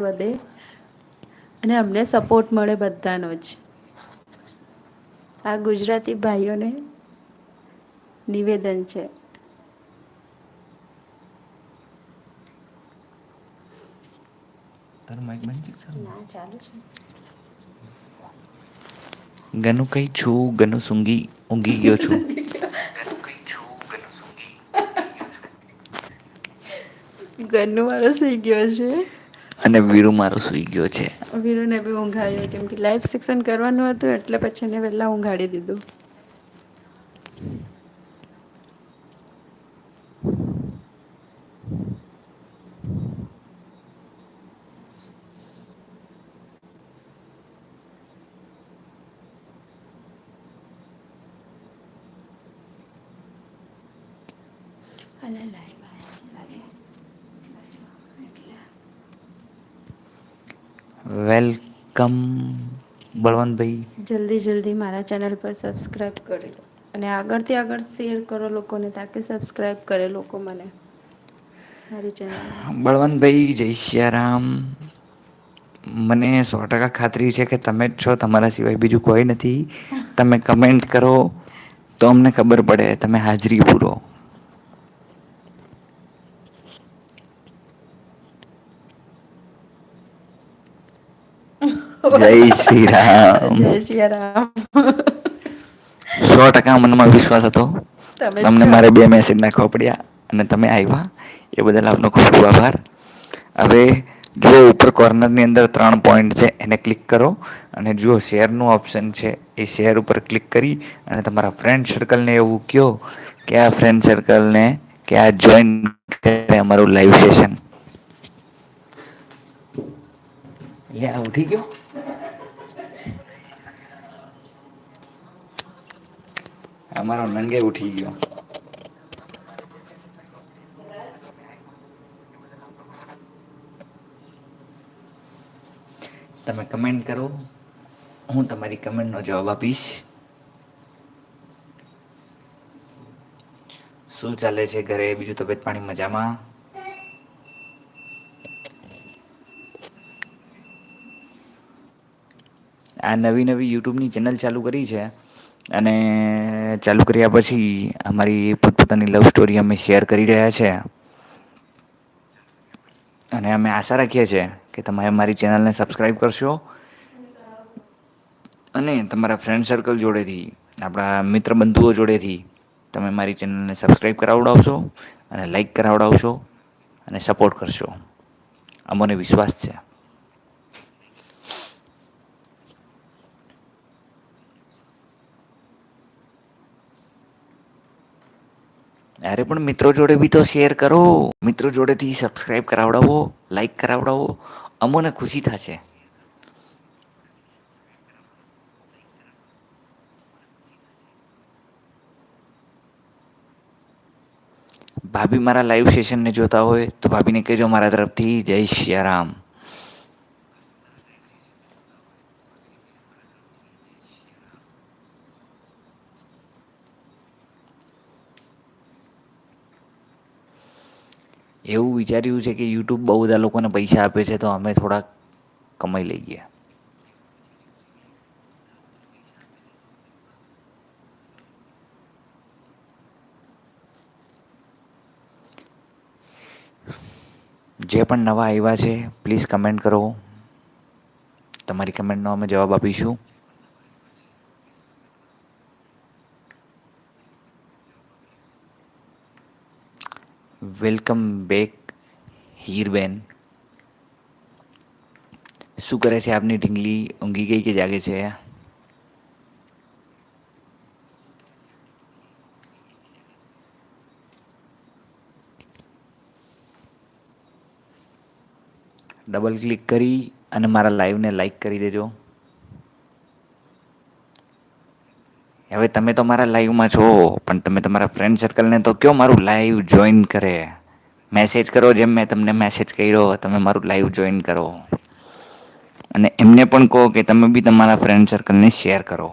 વધે અને અમને સપોર્ટ મળે બધાનો જ. આ ગુજરાતી ભાઈઓને નિવેદન છે. તારું માઈક બંધ છે કે ચાલુ? ના ચાલુ છે. ગનું કઈ છું ગનું સૂંઘી ઊંઘી ગયો છું. ગન્નુ વાળો સુઈ ગયો છે. અને વીરુ મારો સુઈ ગયો છે. વીરુને બી ઊંઘાડ્યો કેમ કે લાઈવ સિક્શન કરવાનું હતું એટલે પછી એને વેલા ઊંઘાડી દીધું. વેલકમ બળવંતભાઈ. જલ્દી જલ્દી મારા ચેનલ પર સબસ્ક્રાઈબ કરી લો. અને આગળથી આગળ શેર કરો લોકોને તાકે સબસ્ક્રાઈબ કરે લોકો મને. મારી ચેનલને. બળવંતભાઈ જય સિયારામ. મને 100% ખાતરી છે કે તમે જ છો તમારા સિવાય બીજું કોઈ નથી. તમે કમેન્ટ કરો તો અમને ખબર પડે તમે હાજરી પૂરો. જય શ્રી રામ. જય સિયારામ. 100% મનમાં વિશ્વાસ હતો. તમે જ તમને છો. મારે 2 મેસેજ નાખવા પડ્યા અને તમે આવ્યા એ બદલ આપનો ખૂબ ખૂબ આભાર. હવે જો ઉપર કોર્નરની અંદર 3 પોઈન્ટ છે એને ક્લિક કરો. અને જુઓ શેરનું ઓપ્શન છે એ શેર ઉપર ક્લિક કરી અને તમારા ફ્રેન્ડ સર્કલને એવું કહો કે આ ફ્રેન્ડ સર્કલને કે આ જોઈન કરે અમારું લાઈવ સેશન. લ્યા ઉઠી ગયો. અમારો નંગે ઉઠી ગયો. તમે કમેન્ટ કરો હું તમારી કમેન્ટનો જવાબ આપીશ. શું ચાલે છે ઘરે બીજું તબિયત પાણી મજામાં? આ નવી નવી યુટ્યુબની ચેનલ ચાલુ કરી છે. અને ચાલુ કર્યા પછી અમારી પોતપોતાની લવ સ્ટોરી અમે શેર કરી રહ્યા છે. અને અમે આશા રાખીએ છીએ કે તમે અમારી ચેનલને સબસ્ક્રાઈબ કરશો. અને તમારા ફ્રેન્ડ સર્કલ જોડેથી આપણા મિત્ર બંધુઓ જોડેથી તમે મારી ચેનલને સબસ્ક્રાઈબ કરાવડાવશો અને લાઈક કરાવડાવશો. અને સપોર્ટ કરશો અમોને વિશ્વાસ છે. અરે પણ મિત્રો જોડે બી તો શેર કરો મિત્રો જોડેથી સબસ્ક્રાઈબ કરાવડાવો લાઈક કરાવડાવો અમોને ખુશી થશે. ભાભી મારા લાઈવ સેશનને જોતા હોય તો ભાભીને કહેજો મારા તરફથી જય સિયારામ. એવું વિચાર્યું છે કે યુટ્યુબ બહુ બધા લોકોને પૈસા આપે છે તો અમે થોડાક કમાઈ લઈએ. જે પણ નવા આવ્યા છે પ્લીઝ કમેન્ટ કરો. તમારી કમેન્ટનો અમે જવાબ આપીશું. Welcome back Hirben. શું કરે છે આપની ઢીંગલી ઊંઘી ગઈ કે જાગે છે? ડબલ ક્લિક કરી અને મારા લાઈવને લાઈક કરી દેજો. હવે તમે તો મારા લાઈવમાં છો પણ તમે તમારા ફ્રેન્ડ સર્કલને તો કયો મારું લાઈવ જોઈન કરે. મેસેજ કરો જેમ મેં તમને મેસેજ કર્યો તમે મારું લાઈવ જોઈન કરો. અને એમને પણ કહો કે તમે બી તમારા ફ્રેન્ડ સર્કલને શેર કરો.